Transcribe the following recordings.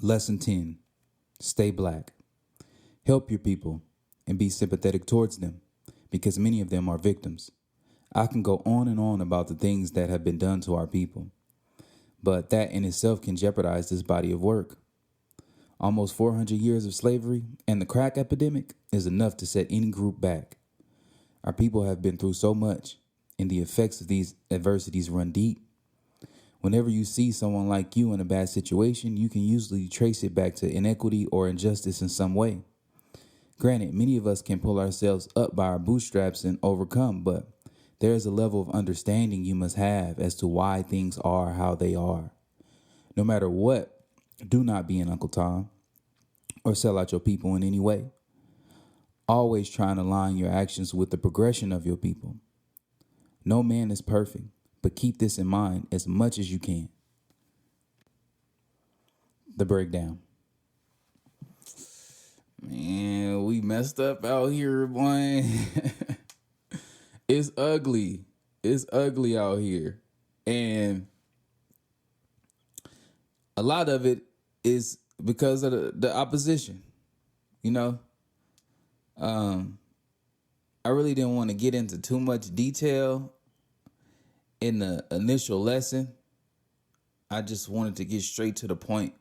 Lesson 10. Stay black. Help your people and be sympathetic towards them because many of them are victims. I can go on and on about the things that have been done to our people, but that in itself can jeopardize this body of work. Almost 400 years of slavery and the crack epidemic is enough to set any group back. Our people have been through so much, and the effects of these adversities run deep. Whenever you see someone like you in a bad situation, you can usually trace it back to inequity or injustice in some way. Granted, many of us can pull ourselves up by our bootstraps and overcome, but there is a level of understanding you must have as to why things are how they are. No matter what, do not be an Uncle Tom or sell out your people in any way. Always try and align your actions with the progression of your people. No man is perfect, but keep this in mind as much as you can. The breakdown. Man, we messed up out here, boy. It's ugly. It's ugly out here. And a lot of it is because of the opposition. You know? I really didn't want to get into too much detail in the initial lesson. I just wanted to get straight to the point,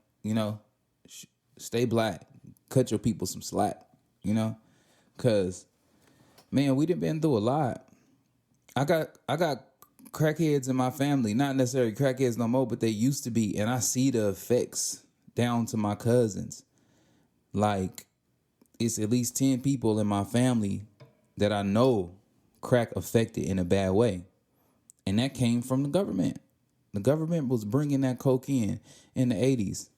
stay black, cut your people some slack, because, man, we done been through a lot. I got crackheads in my family, not necessarily crackheads no more, but they used to be, and I see the effects down to my cousins. Like, it's at least 10 people in my family that I know crack affected in a bad way. And that came from the government. The government was bringing that coke in the 80s.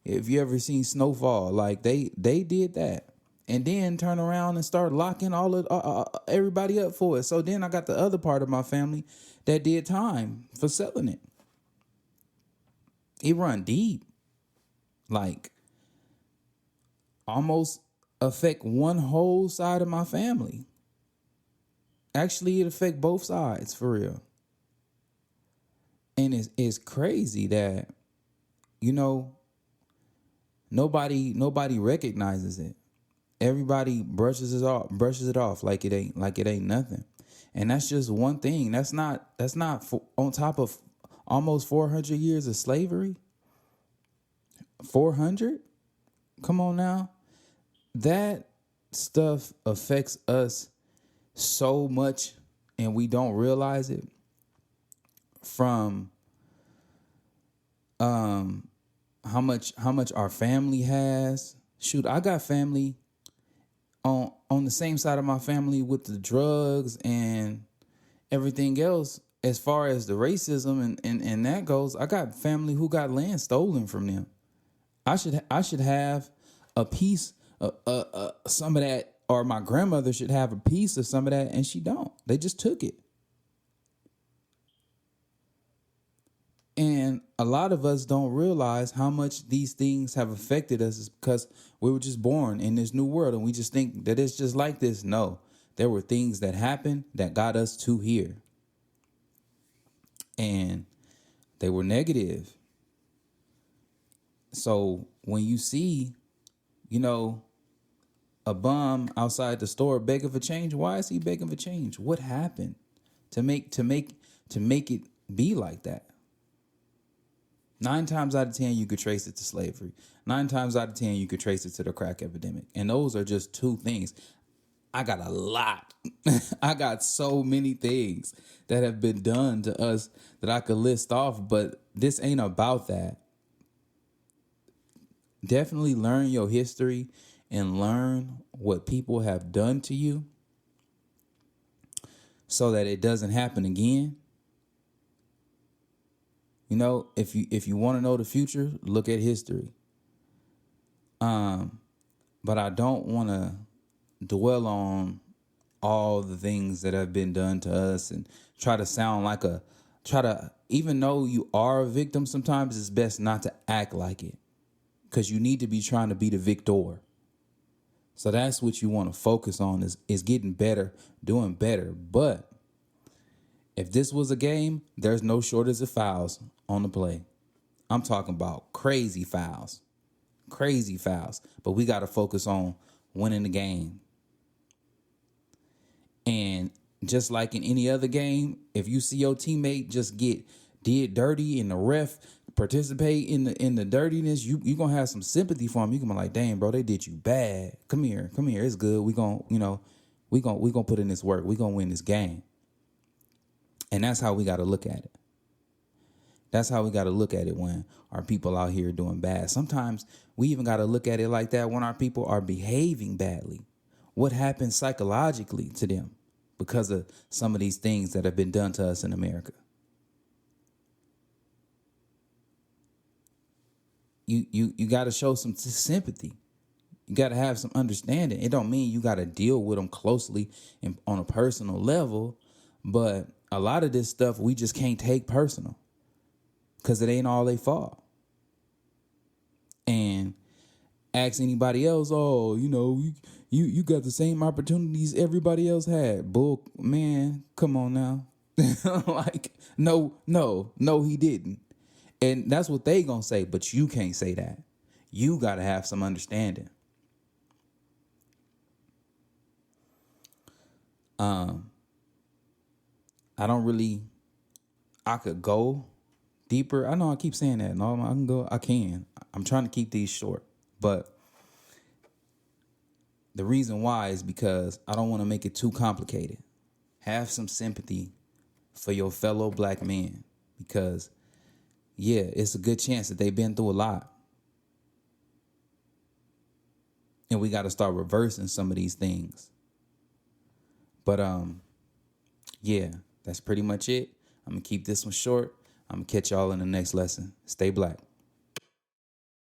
If you ever seen Snowfall, like they did that. And then turn around and start locking all of everybody up for it. So then I got the other part of my family that did time for selling it. It run deep. Like, almost affect one whole side of my family. Actually, it affect both sides, for real. And it's crazy that, nobody recognizes it. Everybody brushes it off like it ain't nothing. And that's just one thing. That's not on top of almost 400 years of slavery. 400? Come on now. That stuff affects us so much and we don't realize it. From how much our family has. Shoot, I got family on the same side of my family with the drugs and everything else. As far as the racism and that goes, I got family who got land stolen from them. I should have a piece of some of that, or my grandmother should have a piece of some of that, and she don't. They just took it. And a lot of us don't realize how much these things have affected us because we were just born in this new world and we just think that it's just like this. No, there were things that happened that got us to here. And they were negative. So when you see, a bum outside the store begging for change, why is he begging for change? What happened to make it be like that? 9 times out of 10, you could trace it to slavery. 9 times out of 10, you could trace it to the crack epidemic. And those are just 2 things. I got a lot. I got so many things that have been done to us that I could list off, but this ain't about that. Definitely learn your history and learn what people have done to you so that it doesn't happen again. If you want to know the future, look at history. But I don't want to dwell on all the things that have been done to us and try to even though you are a victim, sometimes it's best not to act like it because you need to be trying to be the victor. So that's what you want to focus on is getting better, doing better. But if this was a game, there's no shortage of fouls on the play. I'm talking about crazy fouls. crazy fouls, but we got to focus on winning the game. And just like in any other game, if you see your teammate just get did dirty and the ref participate in the dirtiness, you gonna have some sympathy for him. You gonna be like, dang, bro, they did you bad. Come here, it's good. We gonna, we gonna put in this work. We gonna win this game. And that's how we gotta look at it. That's how we gotta look at it when our people out here doing bad. Sometimes we even gotta look at it like that when our people are behaving badly. What happens psychologically to them because of some of these things that have been done to us in America? You got to show some sympathy. You got to have some understanding. It don't mean you got to deal with them closely and on a personal level, but a lot of this stuff we just can't take personal because it ain't all they fault. And ask anybody else, oh, you got the same opportunities everybody else had. Bull, man, come on now. Like, no, he didn't. And that's what they gonna say, but you can't say that. You gotta have some understanding. I could go deeper. I know I keep saying that. No, I can. I'm trying to keep these short. But the reason why is because I don't want to make it too complicated. Have some sympathy for your fellow black men because, yeah, it's a good chance that they've been through a lot. And we got to start reversing some of these things. But, yeah, that's pretty much it. I'm going to keep this one short. I'm going to catch y'all in the next lesson. Stay black.